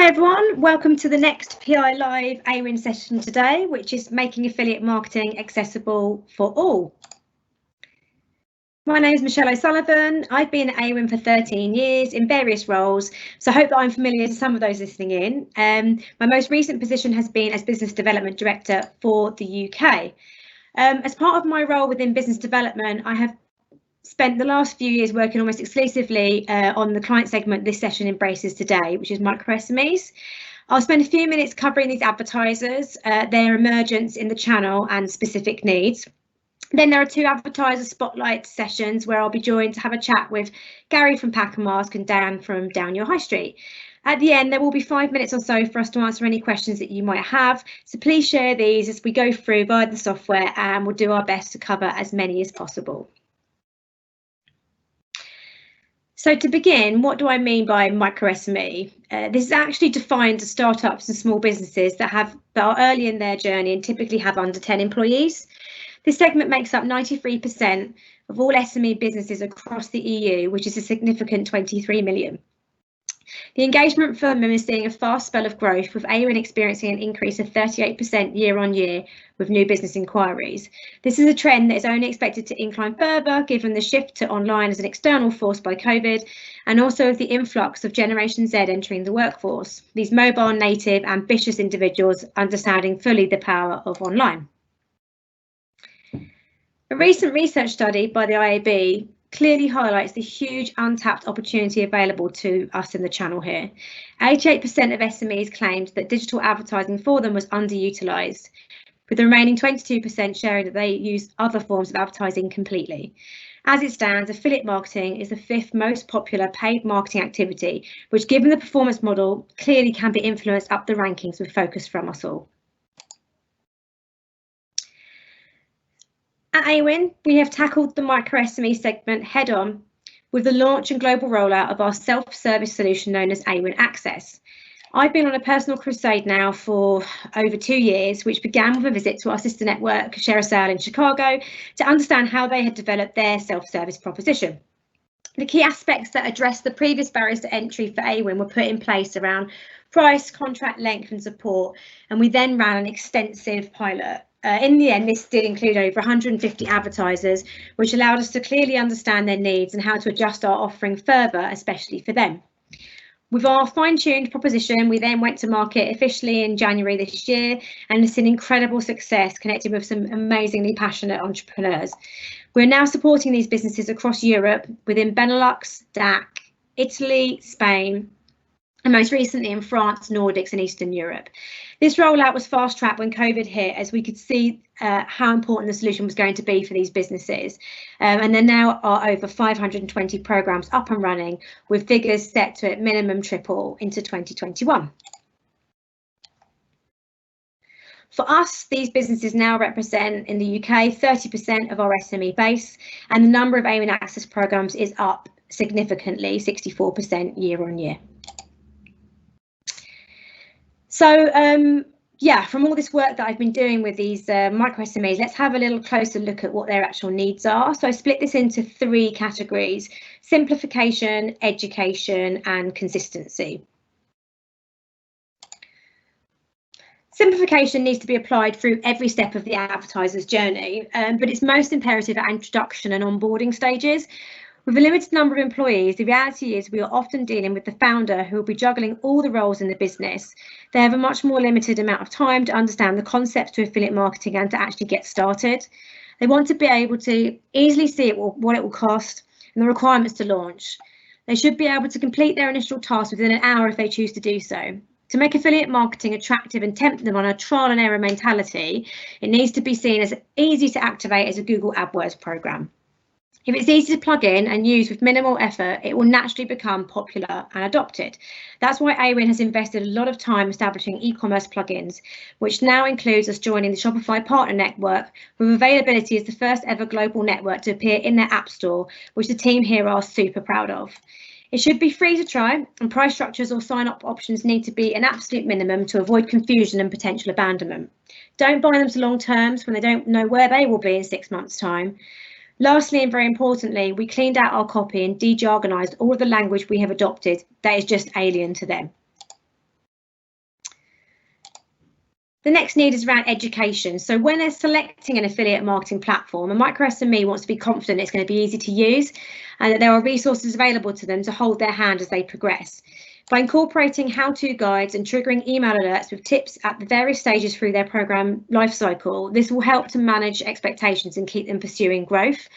Hi everyone, welcome to the next PI Live Awin session today, which is making affiliate marketing accessible for all. My name is Michelle O'Sullivan. I've been at Awin for 13 years in various roles, so I hope that I'm familiar to some of those listening in. My most recent position has been as Business Development Director for the UK. As part of my role within business development, I have spent the last few years working almost exclusively on the client segment this session embraces today, which is micro SMEs. I'll spend a few minutes covering these advertisers, their emergence in the channel and specific needs. Then there are two advertiser spotlight sessions where I'll be joined to have a chat with Gary from Pack and Mask and Dan from Down Your High Street. At the end, there will be 5 minutes or so for us to answer any questions that you might have. So please share these as we go through via the software, and we'll do our best to cover as many as possible. So to begin, what do I mean by micro SME? This is actually defined as startups and small businesses that are early in their journey and typically have under 10 employees. This segment makes up 93% of all SME businesses across the EU, which is a significant 23 million. The engagement firm is seeing a fast spell of growth, with Awin experiencing an increase of 38% year on year with new business inquiries. This is a trend that is only expected to incline further given the shift to online as an external force by COVID, and also with the influx of Generation Z entering the workforce, these mobile native ambitious individuals understanding fully the power of online. A recent research study by the IAB clearly highlights the huge untapped opportunity available to us in the channel here. 88% of SMEs claimed that digital advertising for them was underutilised, with the remaining 22% sharing that they use other forms of advertising completely. As it stands, affiliate marketing is the 5th most popular paid marketing activity, which, given the performance model, clearly can be influenced up the rankings with focus from us all. At Awin, we have tackled the micro SME segment head on with the launch and global rollout of our self-service solution known as Awin Access. I've been on a personal crusade now for over 2 years, which began with a visit to our sister network, Share a Sale in Chicago, to understand how they had developed their self-service proposition. The key aspects that addressed the previous barriers to entry for Awin were put in place around price, contract length and support, and we then ran an extensive pilot. In the end, this did include over 150 advertisers, which allowed us to clearly understand their needs and how to adjust our offering further, especially for them. With our fine-tuned proposition, we then went to market officially in January this year and have seen incredible success connecting with some amazingly passionate entrepreneurs. We're now supporting these businesses across Europe within Benelux, DAC, Italy, Spain, and most recently in France, Nordics and Eastern Europe. This rollout was fast-tracked when COVID hit, as we could see how important the solution was going to be for these businesses. And there now are over 520 programmes up and running, with figures set to at minimum triple into 2021. For us, these businesses now represent in the UK 30% of our SME base, and the number of Awin Access programmes is up significantly, 64% year on year. So yeah, from all this work that I've been doing with these micro SMEs, let's have a little closer look at what their actual needs are. So I split this into 3 categories: simplification, education and consistency. Simplification needs to be applied through every step of the advertiser's journey, but it's most imperative at introduction and onboarding stages. With a limited number of employees, the reality is we are often dealing with the founder who will be juggling all the roles in the business. They have a much more limited amount of time to understand the concepts to affiliate marketing and to actually get started. They want to be able to easily see what it will cost and the requirements to launch. They should be able to complete their initial task within an hour if they choose to do so. To make affiliate marketing attractive and tempt them on a trial and error mentality, it needs to be seen as easy to activate as a Google AdWords program. If it's easy to plug in and use with minimal effort, it will naturally become popular and adopted. That's why Awin has invested a lot of time establishing e-commerce plugins, which now includes us joining the Shopify Partner Network, with availability as the first ever global network to appear in their App Store, which the team here are super proud of. It should be free to try, and price structures or sign-up options need to be an absolute minimum to avoid confusion and potential abandonment. Don't buy them to long terms when they don't know where they will be in 6 months' time. Lastly, and very importantly, we cleaned out our copy and de-jargonised all of the language we have adopted that is just alien to them. The next need is around education. So when they're selecting an affiliate marketing platform, a micro SME wants to be confident it's going to be easy to use and that there are resources available to them to hold their hand as they progress. By incorporating how-to guides and triggering email alerts with tips at the various stages through their program lifecycle, this will help to manage expectations and keep them pursuing growth.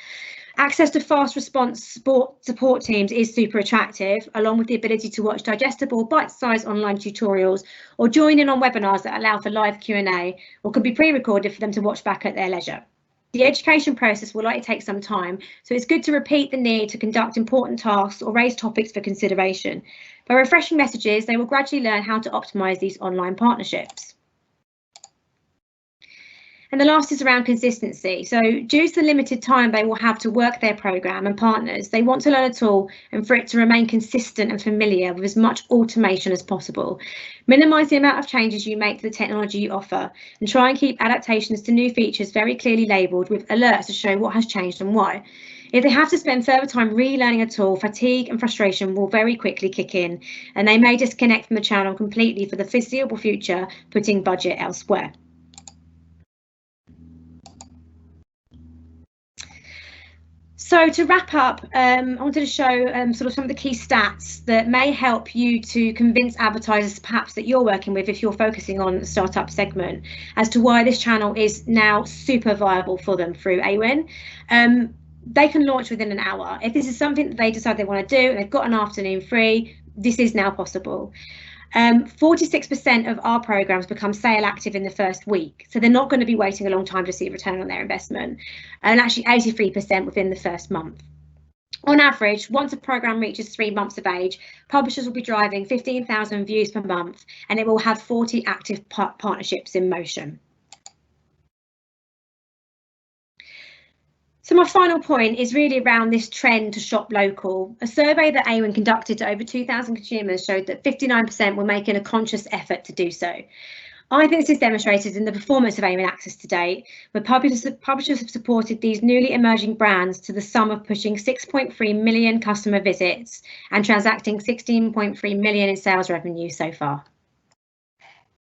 Access to fast response support teams is super attractive, along with the ability to watch digestible, bite-sized online tutorials or join in on webinars that allow for live Q&A or can be pre-recorded for them to watch back at their leisure. The education process will likely take some time, so it's good to repeat the need to conduct important tasks or raise topics for consideration. By refreshing messages, they will gradually learn how to optimise these online partnerships. And the last is around consistency. So due to the limited time they will have to work their programme and partners, they want to learn a tool and for it to remain consistent and familiar with as much automation as possible. Minimise the amount of changes you make to the technology you offer and try and keep adaptations to new features very clearly labelled with alerts to show what has changed and why. If they have to spend further time relearning a tool, fatigue and frustration will very quickly kick in and they may disconnect from the channel completely for the foreseeable future, putting budget elsewhere. So to wrap up, I wanted to show sort of some of the key stats that may help you to convince advertisers perhaps that you're working with if you're focusing on the startup segment as to why this channel is now super viable for them through Awin. They can launch within an hour. If this is something that they decide they want to do and they've got an afternoon free, this is now possible. 46% of our programs become sale active in the first week, so they're not going to be waiting a long time to see a return on their investment, and actually 83% within the first month. On average, once a program reaches 3 months of age, publishers will be driving 15,000 views per month and it will have 40 active partnerships in motion. So my final point is really around this trend to shop local. A survey that Awin conducted to over 2,000 consumers showed that 59% were making a conscious effort to do so. I think this is demonstrated in the performance of Awin Access to date, where publishers have supported these newly emerging brands to the sum of pushing 6.3 million customer visits and transacting 16.3 million in sales revenue so far.